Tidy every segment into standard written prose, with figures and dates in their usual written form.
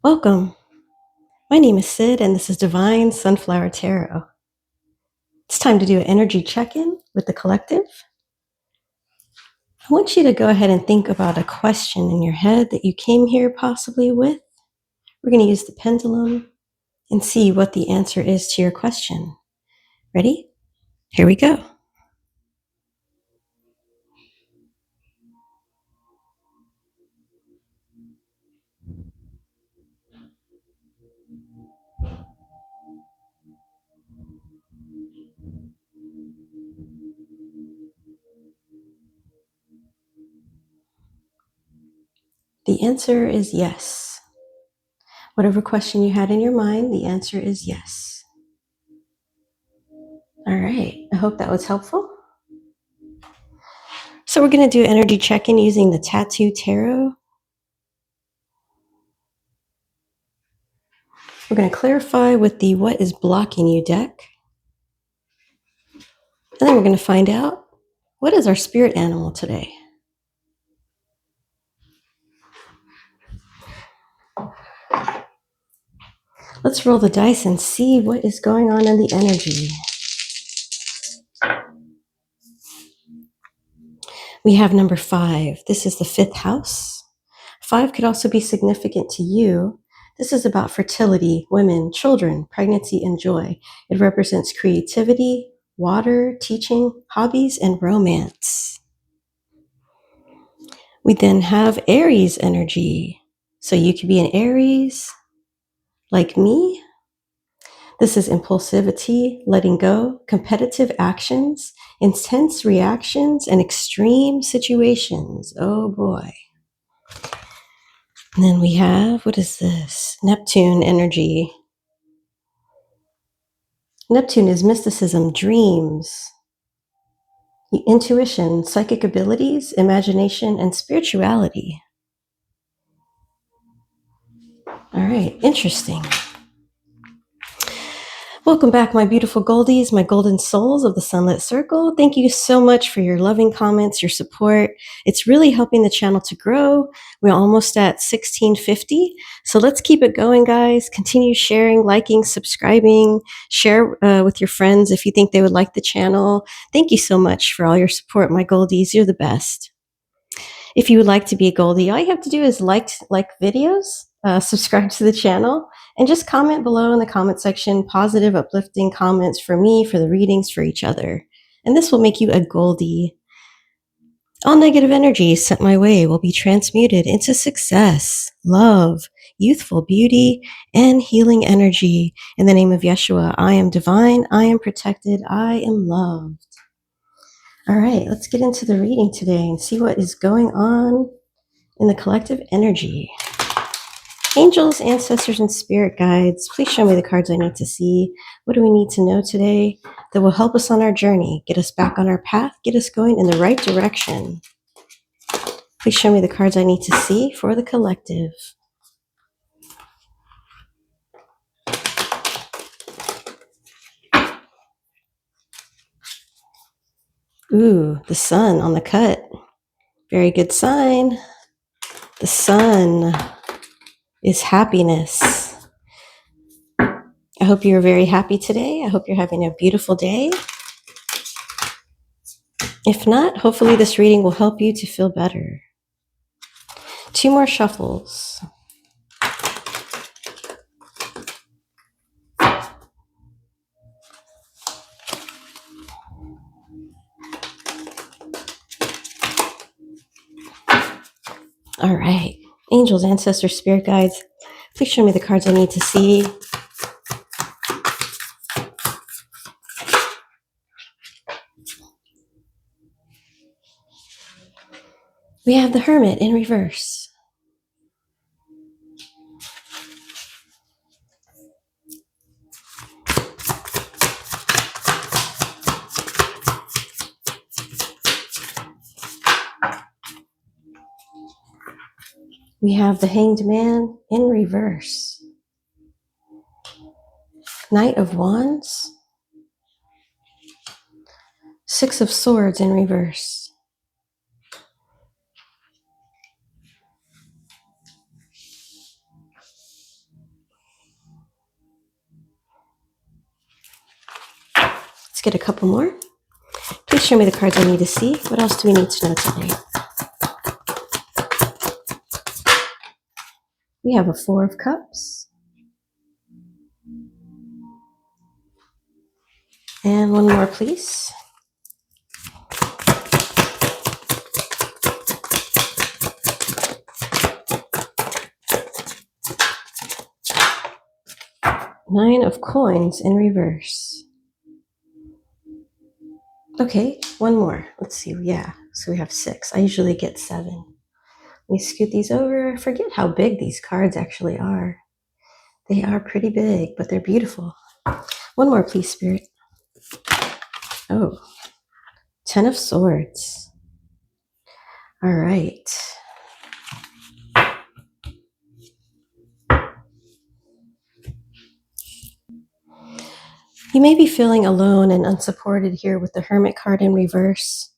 Welcome. My name is Sid, and this is Divine Sunflower Tarot. It's time to do an energy check-in with the collective. I want you to go ahead and think about a question in your head that you came here possibly with. We're going to use the pendulum and see what the answer is to your question. Ready? Here we go. The answer is yes. Whatever question you had in your mind, the answer is yes. All right. I hope that was helpful. So we're going to do energy check-in using the Tattoo Tarot. We're going to clarify with the What is Blocking You deck. And then we're going to find out, what is our spirit animal today? Let's roll the dice and see what is going on in the energy. We have number 5. This is the 5th house. 5 could also be significant to you. This is about fertility, women, children, pregnancy, and joy. It represents creativity, water, teaching, hobbies, and romance. We then have Aries energy. So you could be an Aries, like me. This is impulsivity, letting go, competitive actions, intense reactions, and extreme situations. Oh boy. And then we have, what is this? Neptune energy. Neptune is mysticism, dreams, intuition, psychic abilities, imagination, and spirituality. All right, interesting. Welcome back, my beautiful goldies, my golden souls of the Sunlit Circle. Thank you so much for your loving comments, your support. It's really helping the channel to grow. We're almost at 1650. So let's keep it going, guys. Continue sharing, liking, subscribing. Share with your friends if you think they would like the channel. Thank you so much for all your support, my goldies. You're the best. If you would like to be a Goldie, all you have to do is like videos, subscribe to the channel, and just comment below in the comment section, positive, uplifting comments for me, for the readings, for each other. And this will make you a Goldie. All negative energies sent my way will be transmuted into success, love, youthful beauty, and healing energy. In the name of Yeshua, I am divine, I am protected, I am loved. All right, let's get into the reading today and see what is going on in the collective energy. Angels, ancestors, and spirit guides, please show me the cards I need to see. What do we need to know today that will help us on our journey, get us back on our path, get us going in the right direction? Please show me the cards I need to see for the collective. Ooh, the sun on the cut. Very good sign. The sun is happiness. I hope you're very happy today. I hope you're having a beautiful day. If not, hopefully this reading will help you to feel better. 2 more shuffles. All right. Angels, ancestors, spirit guides, please show me the cards I need to see. We have the Hermit in reverse. We have the Hanged Man in reverse. Knight of Wands. 6 of Swords in reverse. Let's get a couple more. Please show me the cards I need to see. What else do we need to know today? We have a Four of Cups. And one more, please. Nine of Coins in reverse. Okay, one more. Let's see. Yeah, so we have 6. I usually get 7. Let me scoot these over. I forget how big these cards actually are. They are pretty big, but they're beautiful. One more, please, Spirit. Oh, 10 of Swords. All right. You may be feeling alone and unsupported here with the Hermit card in reverse.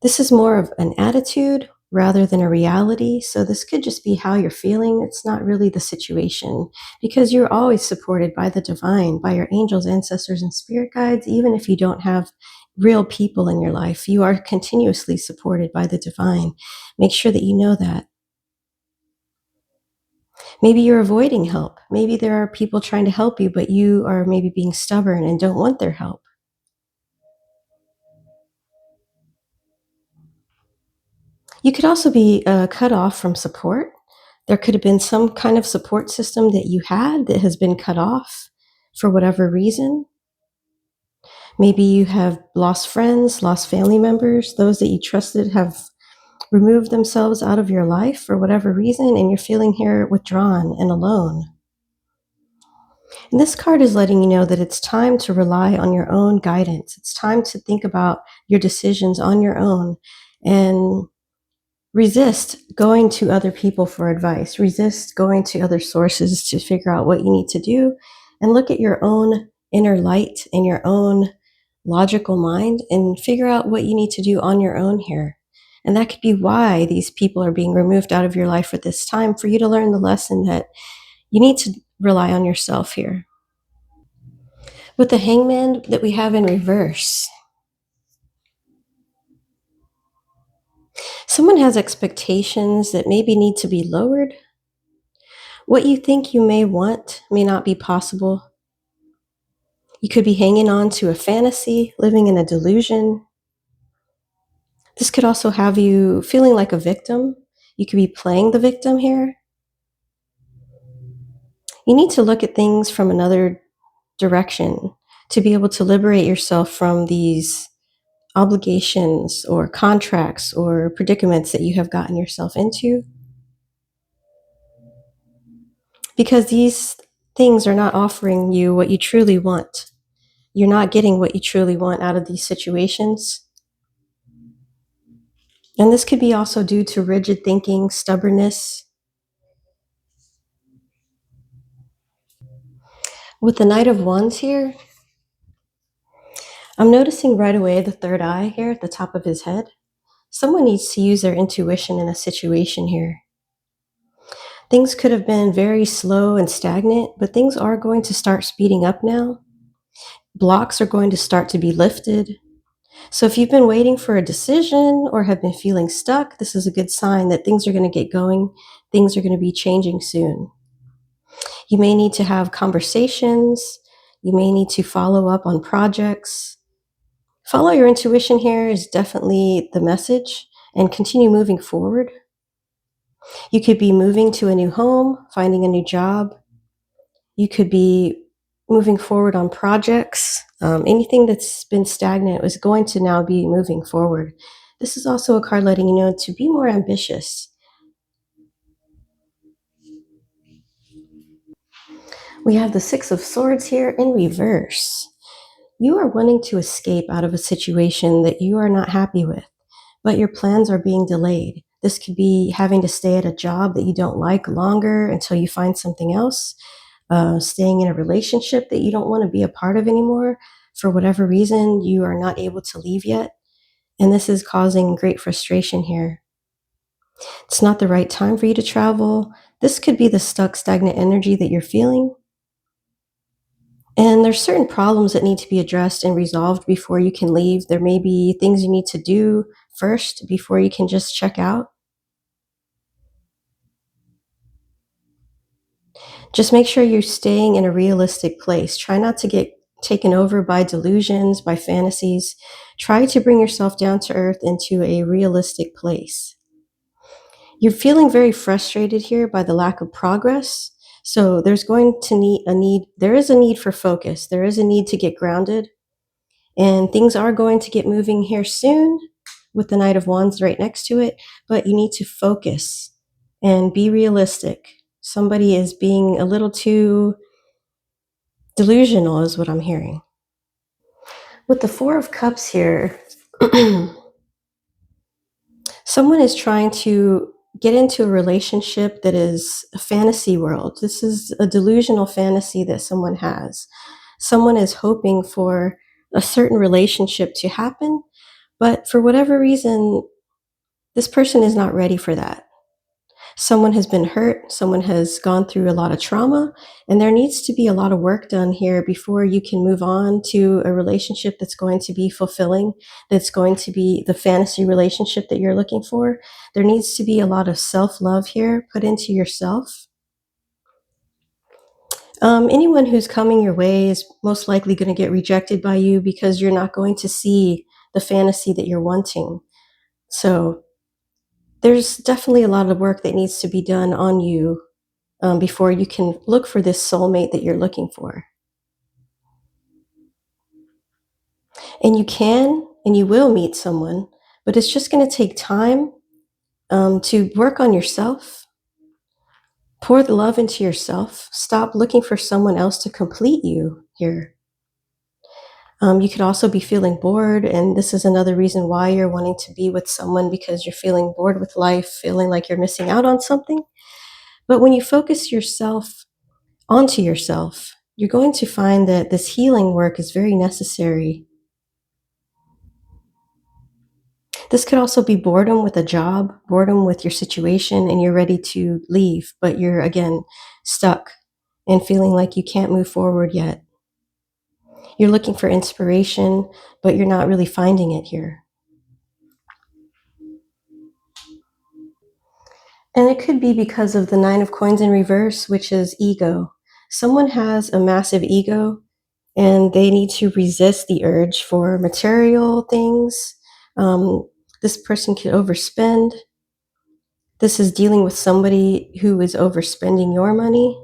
This is more of an attitude rather than a reality. So this could just be how you're feeling. It's not really the situation, because you're always supported by the divine, by your angels, ancestors, and spirit guides. Even if you don't have real people in your life, you are continuously supported by the divine. Make sure that you know that. Maybe you're avoiding help. Maybe there are people trying to help you, but you are maybe being stubborn and don't want their help. You could also be cut off from support. There could have been some kind of support system that you had that has been cut off for whatever reason. Maybe you have lost friends, lost family members, those that you trusted have removed themselves out of your life for whatever reason, and you're feeling here withdrawn and alone. And this card is letting you know that it's time to rely on your own guidance. It's time to think about your decisions on your own and resist going to other people for advice. Resist going to other sources to figure out what you need to do, and look at your own inner light and your own logical mind and figure out what you need to do on your own here. And that could be why these people are being removed out of your life at this time, for you to learn the lesson that you need to rely on yourself here. With the Hangman that we have in reverse, someone has expectations that maybe need to be lowered. What you think you may want may not be possible. You could be hanging on to a fantasy, living in a delusion. This could also have you feeling like a victim. You could be playing the victim here. You need to look at things from another direction to be able to liberate yourself from these obligations or contracts or predicaments that you have gotten yourself into. Because these things are not offering you what you truly want. You're not getting what you truly want out of these situations. And this could be also due to rigid thinking, stubbornness. With the Knight of Wands here, I'm noticing right away the third eye here at the top of his head. Someone needs to use their intuition in a situation here. Things could have been very slow and stagnant, but things are going to start speeding up now. Blocks are going to start to be lifted. So if you've been waiting for a decision or have been feeling stuck, this is a good sign that things are going to get going. Things are going to be changing soon. You may need to have conversations. You may need to follow up on projects. Follow your intuition here is definitely the message, and continue moving forward. You could be moving to a new home, finding a new job. You could be moving forward on projects. Anything that's been stagnant is going to now be moving forward. This is also a card letting you know to be more ambitious. We have the Six of Swords here in reverse. You are wanting to escape out of a situation that you are not happy with, but your plans are being delayed. This could be having to stay at a job that you don't like longer until you find something else, staying in a relationship that you don't want to be a part of anymore. For whatever reason, you are not able to leave yet. And this is causing great frustration here. It's not the right time for you to travel. This could be the stuck, stagnant energy that you're feeling. And there's certain problems that need to be addressed and resolved before you can leave. There may be things you need to do first before you can just check out. Just make sure you're staying in a realistic place. Try not to get taken over by delusions, by fantasies. Try to bring yourself down to earth into a realistic place. You're feeling very frustrated here by the lack of progress. So there's going to need a need, there is a need for focus. There is a need to get grounded. And things are going to get moving here soon with the Knight of Wands right next to it, but you need to focus and be realistic. Somebody is being a little too delusional, is what I'm hearing. With the Four of Cups here, someone is trying to get into a relationship that is a fantasy world. This is a delusional fantasy that someone has. Someone is hoping for a certain relationship to happen, but for whatever reason, this person is not ready for that. Someone has been hurt, someone has gone through a lot of trauma, and there needs to be a lot of work done here before you can move on to a relationship that's going to be fulfilling, that's going to be the fantasy relationship that you're looking for. There needs to be a lot of self-love here put into yourself. Anyone who's coming your way is most likely going to get rejected by you because you're not going to see the fantasy that you're wanting. So there's definitely a lot of work that needs to be done on you before you can look for this soulmate that you're looking for. And you can and you will meet someone, but it's just going to take time to work on yourself. Pour the love into yourself. Stop looking for someone else to complete you here. You could also be feeling bored, and this is another reason why you're wanting to be with someone, because you're feeling bored with life, feeling like you're missing out on something. But when you focus yourself onto yourself, you're going to find that this healing work is very necessary. This could also be boredom with a job, boredom with your situation, and you're ready to leave, but you're again stuck and feeling like you can't move forward yet. You're looking for inspiration, but you're not really finding it here. And it could be because of the Nine of Coins in reverse, which is ego. Someone has a massive ego and they need to resist the urge for material things. This person could overspend. This is dealing with somebody who is overspending your money.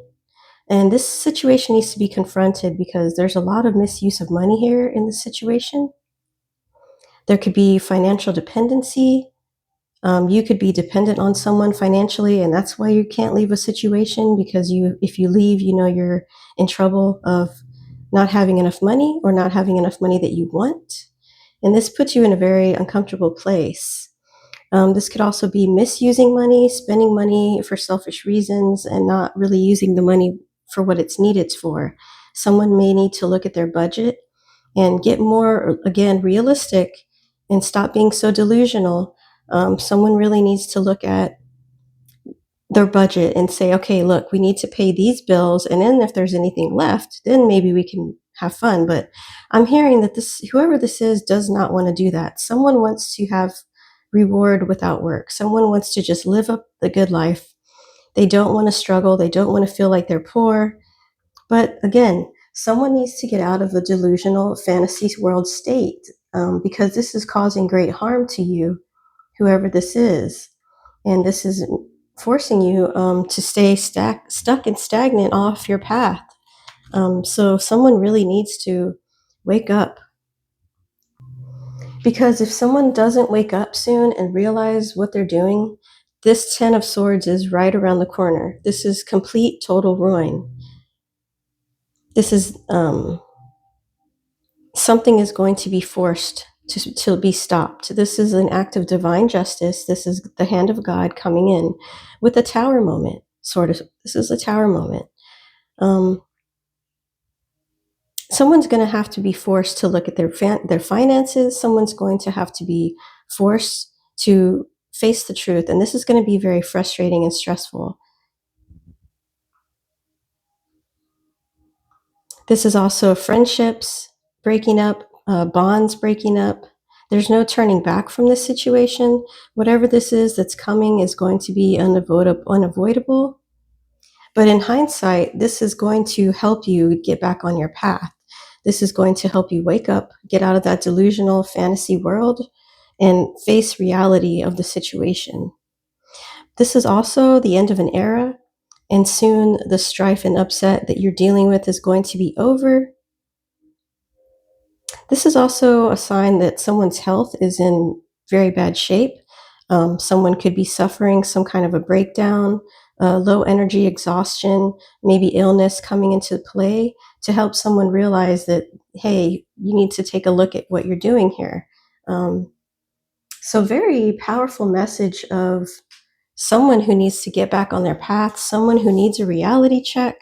And this situation needs to be confronted because there's a lot of misuse of money here in this situation. There could be financial dependency. You could be dependent on someone financially, and that's why you can't leave a situation, because if you leave, you know you're in trouble of not having enough money or not having enough money that you want. And this puts you in a very uncomfortable place. This could also be misusing money, spending money for selfish reasons, and not really using the money for what it's needed for. Someone may need to look at their budget and get more, again, realistic and stop being so delusional. Someone really needs to look at their budget and say, okay, look, we need to pay these bills. And then if there's anything left, then maybe we can have fun. But I'm hearing that whoever this is does not want to do that. Someone wants to have reward without work. Someone wants to just live up the good life. They don't want to struggle. They don't want to feel like they're poor. But again, someone needs to get out of the delusional fantasy world state, because this is causing great harm to you, whoever this is. And this is forcing you to stay stuck and stagnant off your path. So someone really needs to wake up. Because if someone doesn't wake up soon and realize what they're doing, this Ten of Swords is right around the corner. This is complete, total ruin. This is something is going to be forced to be stopped. This is an act of divine justice. This is the hand of God coming in with a tower moment, sort of. This is a tower moment. Someone's going to have to be forced to look at their finances. Someone's going to have to be forced to face the truth. And this is going to be very frustrating and stressful. This is also friendships breaking up, bonds breaking up. There's no turning back from this situation. Whatever this is that's coming is going to be unavoidable. But in hindsight, this is going to help you get back on your path. This is going to help you wake up, get out of that delusional fantasy world, and face reality of the situation. This is also the end of an era, and soon the strife and upset that you're dealing with is going to be over. This is also a sign that someone's health is in very bad shape. Someone could be suffering some kind of a breakdown, low energy exhaustion, maybe illness coming into play to help someone realize that, hey, you need to take a look at what you're doing here. So, very powerful message of someone who needs to get back on their path, someone who needs a reality check.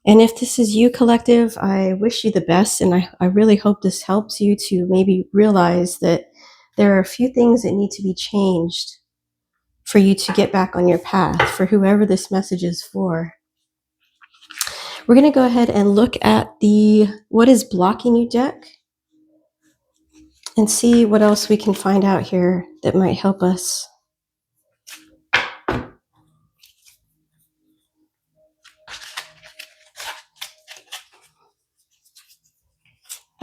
And if this is you, collective, I wish you the best. And I really hope this helps you to maybe realize that there are a few things that need to be changed for you to get back on your path, for whoever this message is for. We're going to go ahead and look at the What is Blocking You deck and see what else we can find out here that might help us.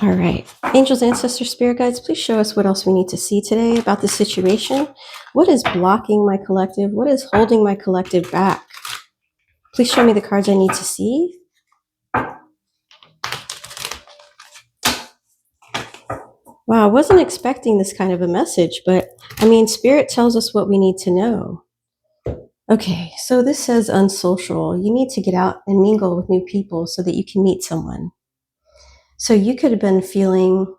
All right. Angels, ancestors, spirit guides, please show us what else we need to see today about the situation. What is blocking my collective? What is holding my collective back? Please show me the cards I need to see. Wow, I wasn't expecting this kind of a message, but I mean, spirit tells us what we need to know. Okay, so this says unsocial. You need to get out and mingle with new people so that you can meet someone. So you could have been feeling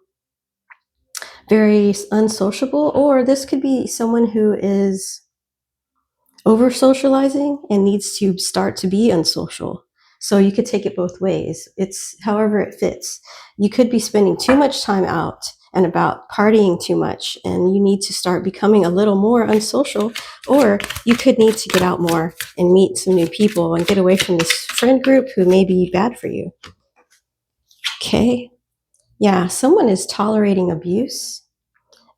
very unsociable, or this could be someone who is over socializing and needs to start to be unsocial. So you could take it both ways. It's however it fits. You could be spending too much time out and about, partying too much, and you need to start becoming a little more unsocial, or you could need to get out more and meet some new people and get away from this friend group who may be bad for you. Okay. Yeah, someone is tolerating abuse.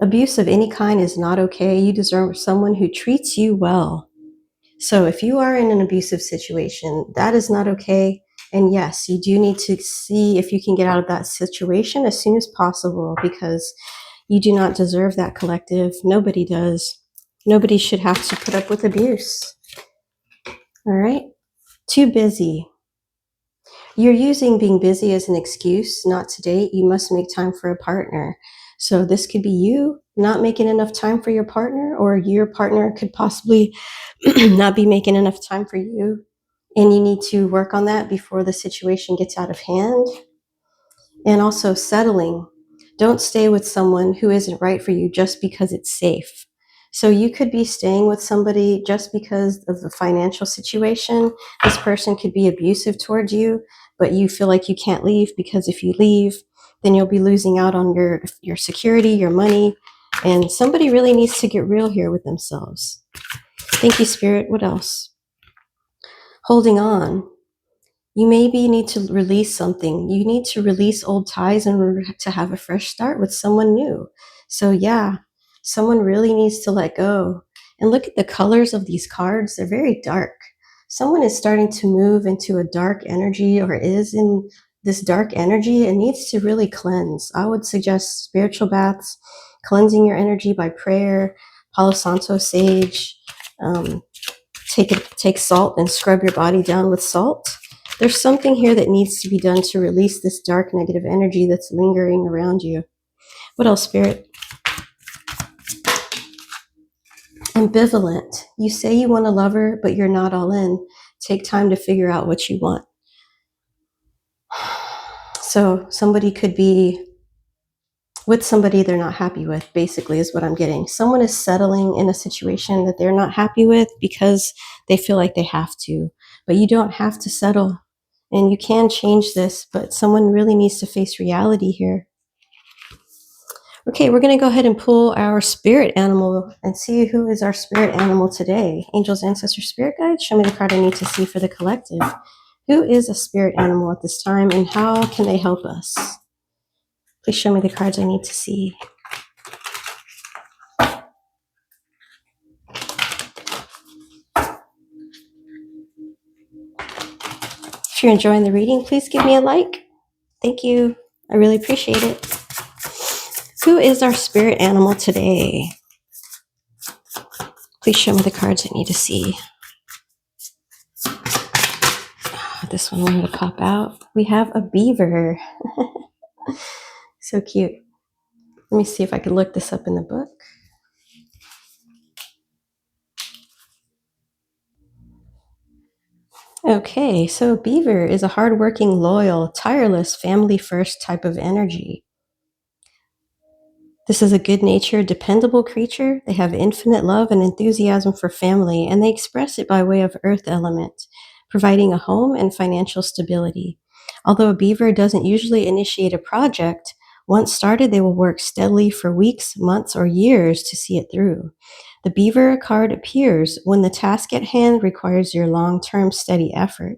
Abuse of any kind is not okay. You deserve someone who treats you well. So if you are in an abusive situation, that is not okay. And yes, you do need to see if you can get out of that situation as soon as possible, because you do not deserve that, collective. Nobody does. Nobody should have to put up with abuse. All right? Too busy. You're using being busy as an excuse not to date. You must make time for a partner. So this could be you not making enough time for your partner, or your partner could possibly not be making enough time for you. And you need to work on that before the situation gets out of hand. And also settling. Don't stay with someone who isn't right for you just because it's safe. So you could be staying with somebody just because of the financial situation. This person could be abusive towards you, but you feel like you can't leave because if you leave, then you'll be losing out on your security, your money. And somebody really needs to get real here with themselves. Thank you, Spirit. What else? Holding on. You maybe need to release something. You need to release old ties in order to have a fresh start with someone new. So yeah, someone really needs to let go. And look at the colors of these cards. They're very dark. Someone is starting to move into a dark energy, or is in this dark energy, and needs to really cleanse. I would suggest spiritual baths, cleansing your energy by prayer, Palo Santo sage. Take salt and scrub your body down with salt. There's something here that needs to be done to release this dark negative energy that's lingering around you. What else, Spirit? Ambivalent. You say you want a lover, but you're not all in. Take time to figure out what you want. So somebody could be with somebody they're not happy with, basically, is what I'm getting. Someone is settling in a situation that they're not happy with because they feel like they have to. But you don't have to settle. And you can change this, but someone really needs to face reality here. Okay, we're going to go ahead and pull our spirit animal and see who is our spirit animal today. Angels, ancestors, spirit guides, show me the card I need to see for the collective. Who is a spirit animal at this time, and how can they help us? Please show me the cards I need to see. If you're enjoying the reading, please give me a like. Thank you. I really appreciate it. Who is our spirit animal today? Please show me the cards I need to see. This one wanted to pop out. We have a beaver. So cute. Let me see if I can look this up in the book. Okay, so beaver is a hardworking, loyal, tireless, family-first type of energy. This is a good-natured, dependable creature. They have infinite love and enthusiasm for family, and they express it by way of earth element, providing a home and financial stability. Although a beaver doesn't usually initiate a project, once started, they will work steadily for weeks, months, or years to see it through. The beaver card appears when the task at hand requires your long-term steady effort.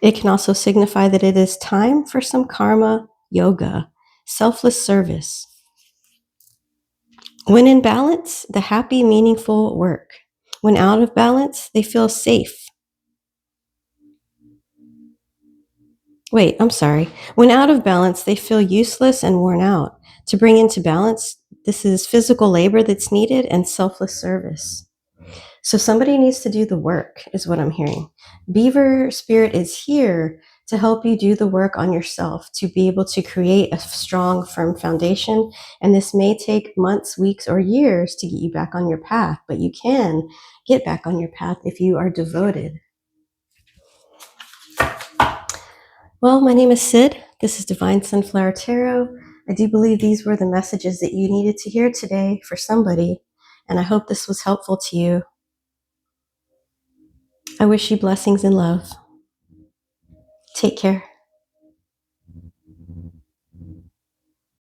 It can also signify that it is time for some karma yoga, selfless service. When in balance, the happy, meaningful work. When out of balance, they feel safe. Wait, I'm sorry. When out of balance, they feel useless and worn out. To bring into balance, this is physical labor that's needed and selfless service. So somebody needs to do the work, is what I'm hearing. Beaver Spirit is here to help you do the work on yourself, to be able to create a strong, firm foundation. And this may take months, weeks, or years to get you back on your path, but you can get back on your path if you are devoted. Well, my name is Sid. This is Divine Sunflower Tarot. I do believe these were the messages that you needed to hear today for somebody, and I hope this was helpful to you. I wish you blessings and love. Take care.